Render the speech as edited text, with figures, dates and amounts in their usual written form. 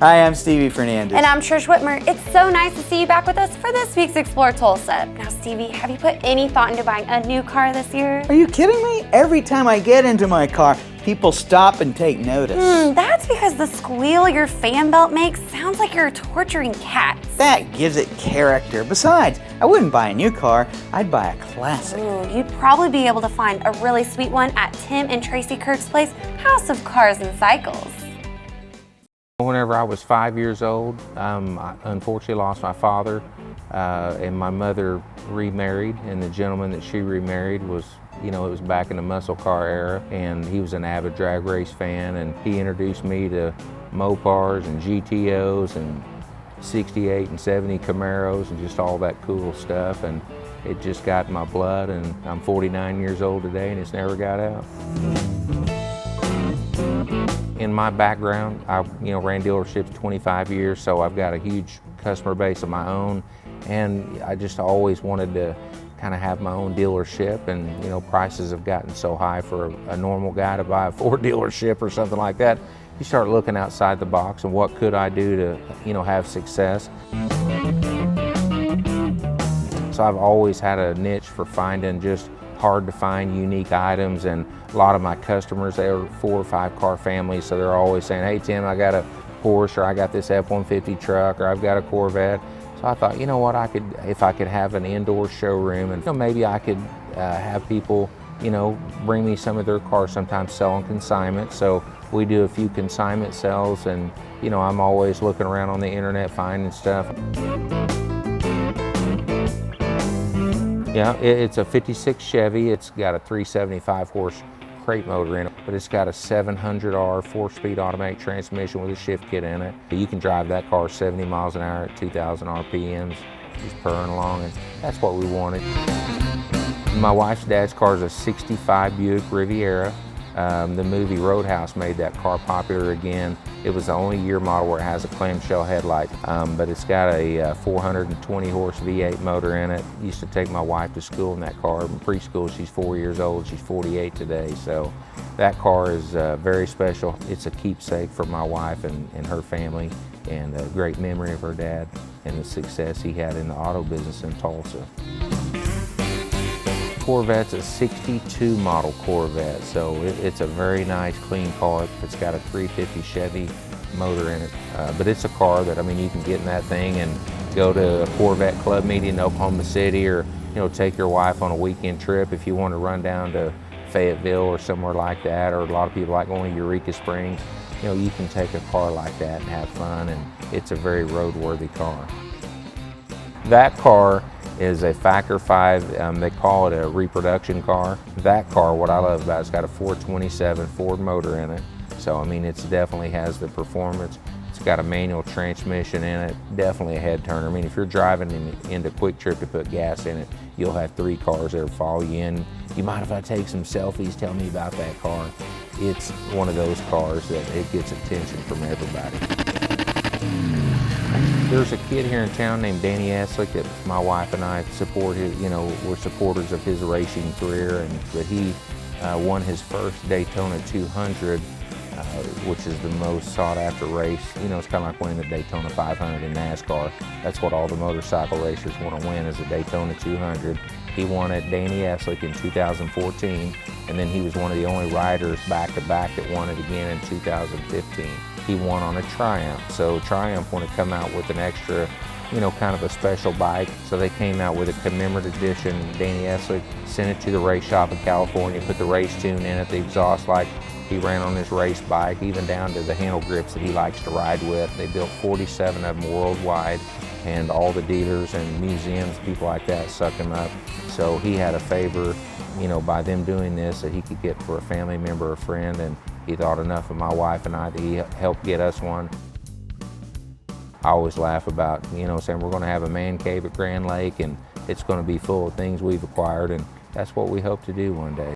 Hi, I'm Stevie Fernandez. And I'm Trish Whitmer. It's so nice to see you back with us for this week's Explore Tulsa. Now, Stevie, have you put any thought into buying a new car this year? Are you kidding me? Every time I get into my car, people stop and take notice. That's because the squeal your fan belt makes sounds like you're torturing cats. That gives it character. Besides, I wouldn't buy a new car, I'd buy a classic. You'd probably be able to find a really sweet one at Tim and Tracy Kirk's place, House of Cars and Cycles. Whenever I was 5 years old, I unfortunately lost my father, and my mother remarried, and the gentleman that she remarried was, it was back in the muscle car era, and he was an avid drag race fan, and he introduced me to Mopars and GTOs and 68 and 70 Camaros and just all that cool stuff, and it just got in my blood, and I'm 49 years old today, and it's never got out. In my background, I ran dealerships 25 years, so I've got a huge customer base of my own, and I just always wanted to kind of have my own dealership, and prices have gotten so high for a normal guy to buy a Ford dealership or something like that. You start looking outside the box and what could I do to have success. So I've always had a niche for finding just hard to find unique items, and a lot of my customers, they're 4 or 5 car families, so they're always saying, hey Tim, I got a Porsche, or I got this F-150 truck, or I've got a Corvette. So I thought, if I could have an indoor showroom, and maybe I could have people bring me some of their cars, sometimes sell on consignment. So we do a few consignment sales, and I'm always looking around on the internet finding stuff. Yeah, it's a 56 Chevy. It's got a 375 horse crate motor in it, but it's got a 700R 4-speed automatic transmission with a shift kit in it. You can drive that car 70 miles an hour at 2,000 RPMs, just purring along, and that's what we wanted. My wife's dad's car is a 65 Buick Riviera. The movie Roadhouse made that car popular again. It was the only year model where it has a clamshell headlight, but it's got a 420 horse V8 motor in it. Used to take my wife to school in that car. In preschool, she's 4 years old. She's 48 today, so that car is very special. It's a keepsake for my wife and her family, and a great memory of her dad and the success he had in the auto business in Tulsa. Corvette's a 62 model Corvette, so it's a very nice, clean car. It's got a 350 Chevy motor in it, but it's a car that, you can get in that thing and go to a Corvette club meeting in Oklahoma City, or take your wife on a weekend trip if you want to run down to Fayetteville or somewhere like that, or a lot of people like going to Eureka Springs. You can take a car like that and have fun, and it's a very roadworthy car. That car is a Factor 5, they call it a reproduction car. That car, what I love about it, it's got a 427 Ford motor in it. So, it definitely has the performance. It's got a manual transmission in it, definitely a head turner. If you're driving into Quick Trip to put gas in it, you'll have 3 cars there follow you in. You mind if I take some selfies? Tell me about that car. It's one of those cars that it gets attention from everybody. There's a kid here in town named Danny Eslick that my wife and I support. We're supporters of his racing career, but he won his first Daytona 200, which is the most sought after race. It's kind of like winning the Daytona 500 in NASCAR. That's what all the motorcycle racers want to win, is a Daytona 200. He won at Danny Eslick in 2014, and then he was one of the only riders back-to-back that won it again in 2015. He won on a Triumph. So Triumph wanted to come out with an extra, kind of a special bike. So they came out with a commemorative edition. Danny Eslick sent it to the race shop in California, put the race tune in it, the exhaust like he ran on his race bike, even down to the handle grips that he likes to ride with. They built 47 of them worldwide, and all the dealers and museums, people like that, suck him up. So he had a favor, by them doing this, that he could get for a family member or friend, and he thought enough of my wife and I that he helped get us one. I always laugh about, saying we're going to have a man cave at Grand Lake, and it's going to be full of things we've acquired, and that's what we hope to do one day.